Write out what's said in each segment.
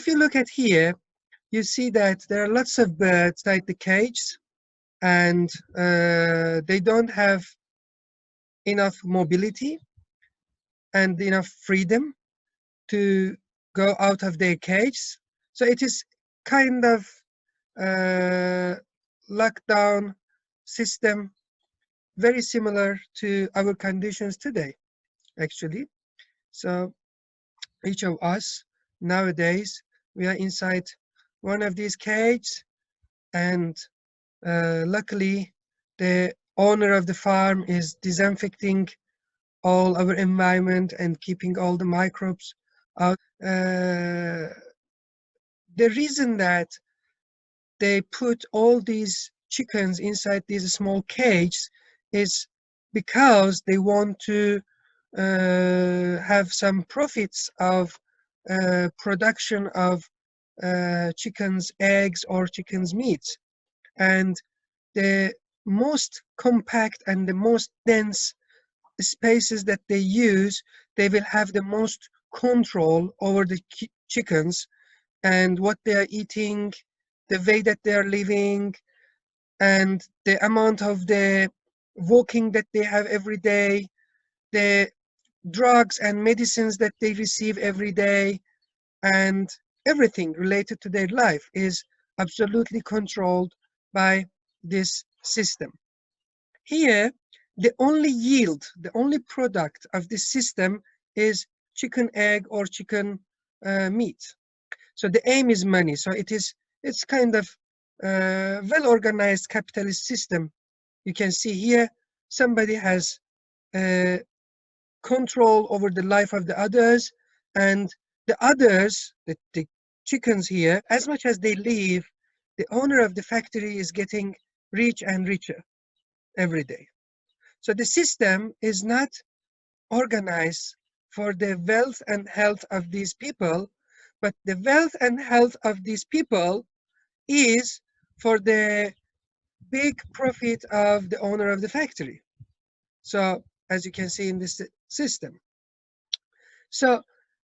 if you look at here, you see that there are lots of birds inside the cage, and they don't have enough mobility and enough freedom to go out of their cage. So it is kind of lockdown system, very similar to our conditions today, actually. So each of us nowadays, we are inside one of these cages, and luckily the owner of the farm is disinfecting all our environment and keeping all the microbes out. The reason that they put all these chickens inside these small cages is because they want to have some profits of production of chickens' eggs or chickens' meats. And the most compact and the most dense spaces that they use, they will have the most control over the chickens and what they are eating, the way that they are living, and the amount of the walking that they have every day, the drugs and medicines that they receive every day, and everything related to their life is absolutely controlled by this system. Here, the only yield, the only product of this system is chicken egg or chicken meat. So the aim is money. So it's kind of well-organized capitalist system. You can see here, somebody has control over the life of the others, and the others, the chickens here, as much as they live, the owner of the factory is getting rich and richer every day. So the system is not organized for the wealth and health of these people, but the wealth and health of these people is for the big profit of the owner of the factory. So as you can see in this system. So,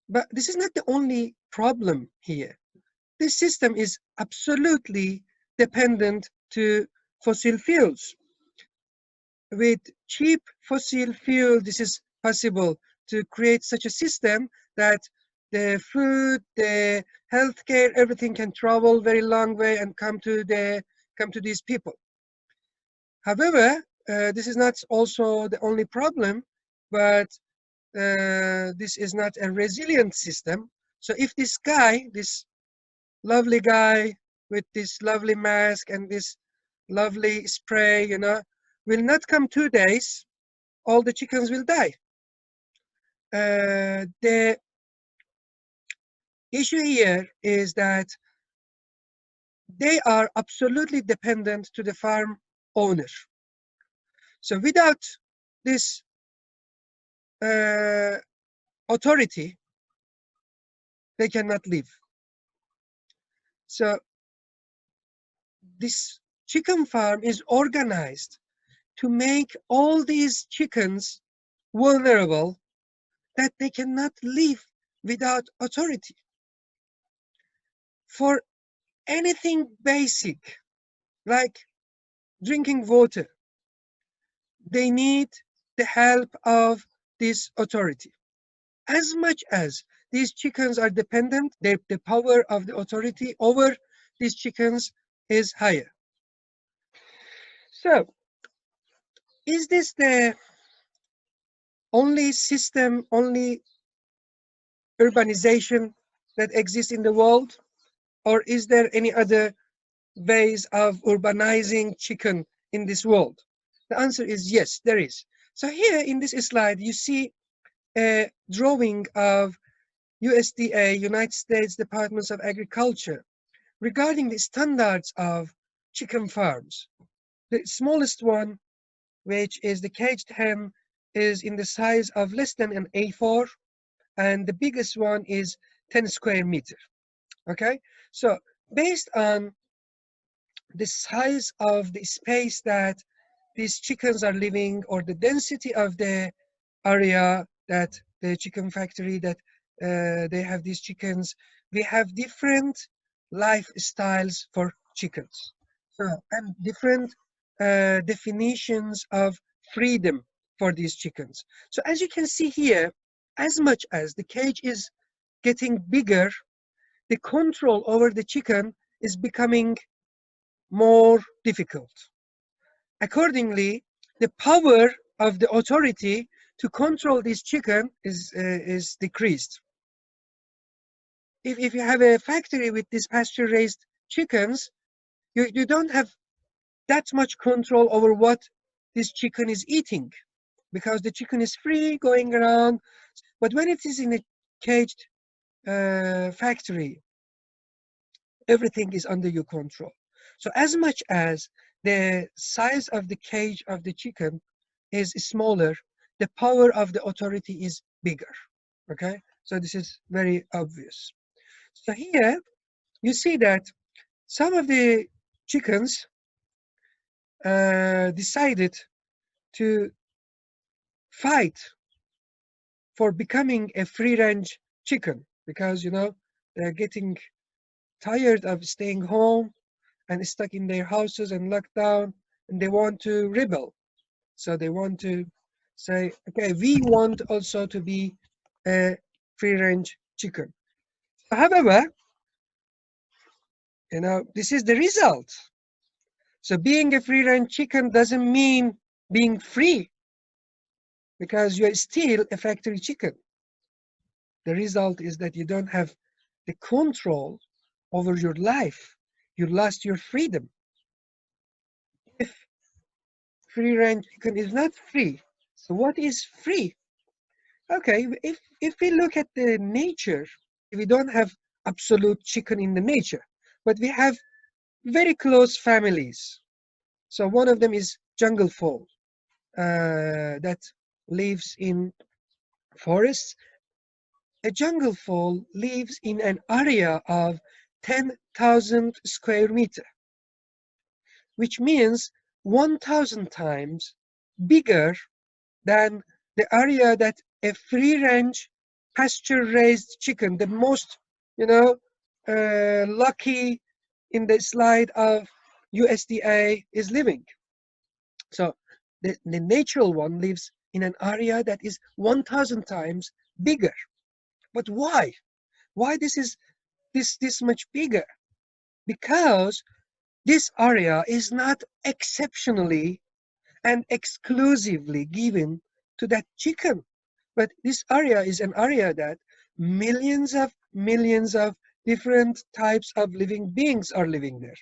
but this is not the only problem here. This system is absolutely dependent to fossil fuels. With cheap fossil fuel, this is possible to create such a system that the food, the healthcare, everything can travel very long way and come to these people. However, this is not also the only problem, but this is not a resilient system. So if this guy, this lovely guy with this lovely mask and this lovely spray, will not come 2 days, all the chickens will die. The issue here is that they are absolutely dependent to the farm owner. So without this authority, they cannot live. So this chicken farm is organized to make all these chickens vulnerable, that they cannot live without authority. For anything basic, like drinking water, they need the help of this authority. As much as these chickens are dependent, the power of the authority over these chickens is higher. So, is this the only system, only urbanization that exists in the world? Or is there any other ways of urbanizing chicken in this world? The answer is yes, there is. So here in this slide, you see a drawing of USDA, United States Departments of Agriculture, regarding the standards of chicken farms. The smallest one, which is the caged hen, is in the size of less than an A4, and the biggest one is 10 square meter. Okay, so based on the size of the space that these chickens are living, or the density of the area that the chicken factory that they have these chickens, we have different lifestyles for chickens. So, and different definitions of freedom for these chickens. So as you can see here, as much as the cage is getting bigger, the control over the chicken is becoming more difficult. Accordingly, the power of the authority to control this chicken is decreased. If you have a factory with these pasture-raised chickens, you don't have that much control over what this chicken is eating because the chicken is free going around. But when it is in a caged factory, everything is under your control. So as much as the size of the cage of the chicken is smaller, the power of the authority is bigger. Okay, so this is very obvious. So here you see that some of the chickens decided to fight for becoming a free range chicken because they're getting tired of staying home and stuck in their houses and locked down, and they want to rebel. So they want to say, okay, we want also to be a free range chicken. However, this is the result. So being a free range chicken doesn't mean being free because you're still a factory chicken. The result is that you don't have the control over your life. You lost your freedom. If free range chicken is not free, so what is free? Okay, if we look at the nature, we don't have absolute chicken in the nature, but we have very close families. So one of them is jungle fowl that lives in forests. A jungle fowl lives in an area of 10,000 square meter, which means 1,000 times bigger than the area that a free-range pasture-raised chicken, the most, lucky in the slide of USDA, is living. So the natural one lives in an area that is 1,000 times bigger. But why? Why this is this much bigger? Because this area is not exceptionally and exclusively given to that chicken. But this area is an area that millions of different types of living beings are living there.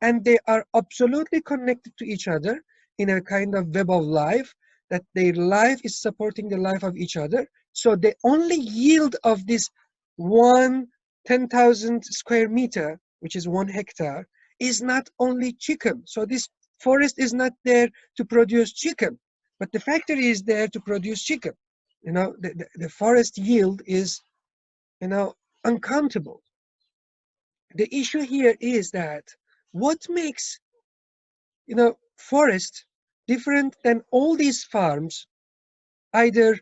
And they are absolutely connected to each other in a kind of web of life, that their life is supporting the life of each other. So the only yield of this one 10,000 square meter, which is 1 hectare, is not only chicken. So this forest is not there to produce chicken, but the factory is there to produce chicken. The forest yield is, uncountable. The issue here is that what makes, forest different than all these farms, either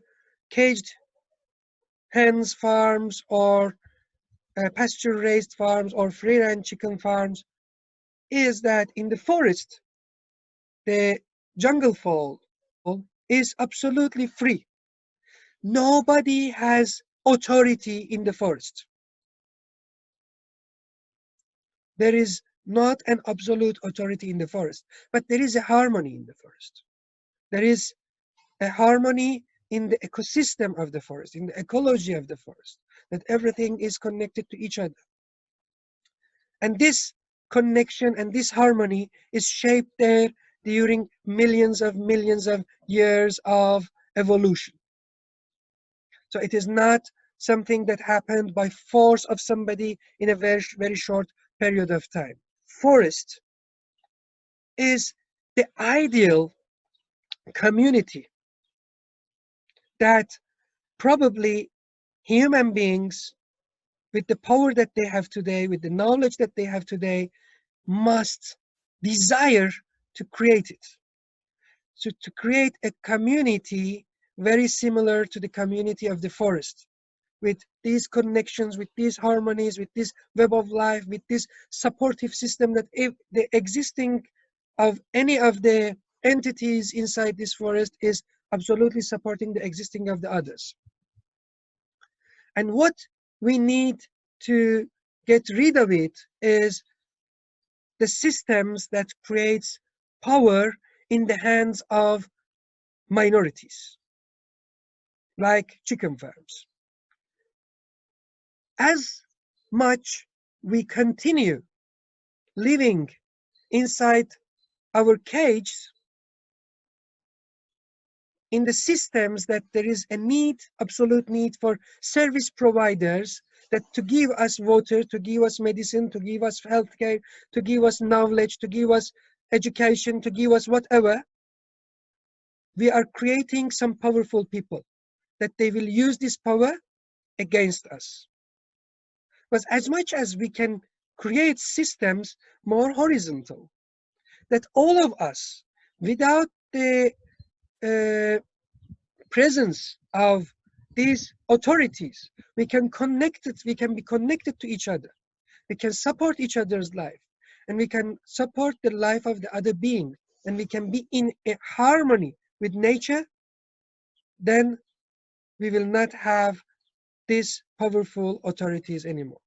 caged hens farms or pasture raised farms or free range chicken farms, is that in the forest, the jungle fowl is absolutely free. Nobody has authority in the forest. There is not an absolute authority in the forest, but there is a harmony in the forest. There is a harmony in the ecosystem of the forest, in the ecology of the forest, that everything is connected to each other. And this connection and this harmony is shaped there during millions of years of evolution. So it is not something that happened by force of somebody in a very short period of time. Forest is the ideal community that probably human beings, with the power that they have today, with the knowledge that they have today, must desire to create it. So to create a community very similar to the community of the forest, with these connections, with these harmonies, with this web of life, with this supportive system, that if the existing of any of the entities inside this forest is absolutely supporting the existing of the others. And what we need to get rid of it is the systems that creates power in the hands of minorities, like chicken farms. As much we continue living inside our cage in the systems, that there is a need, absolute need for service providers that to give us water, to give us medicine, to give us healthcare, to give us knowledge, to give us education, to give us whatever. We are creating some powerful people that they will use this power against us. But as much as we can create systems more horizontal, that all of us, without the presence of these authorities, we can be connected to each other. We can support each other's life, and we can support the life of the other being, and we can be in a harmony with nature. Then we will not have these powerful authorities anymore.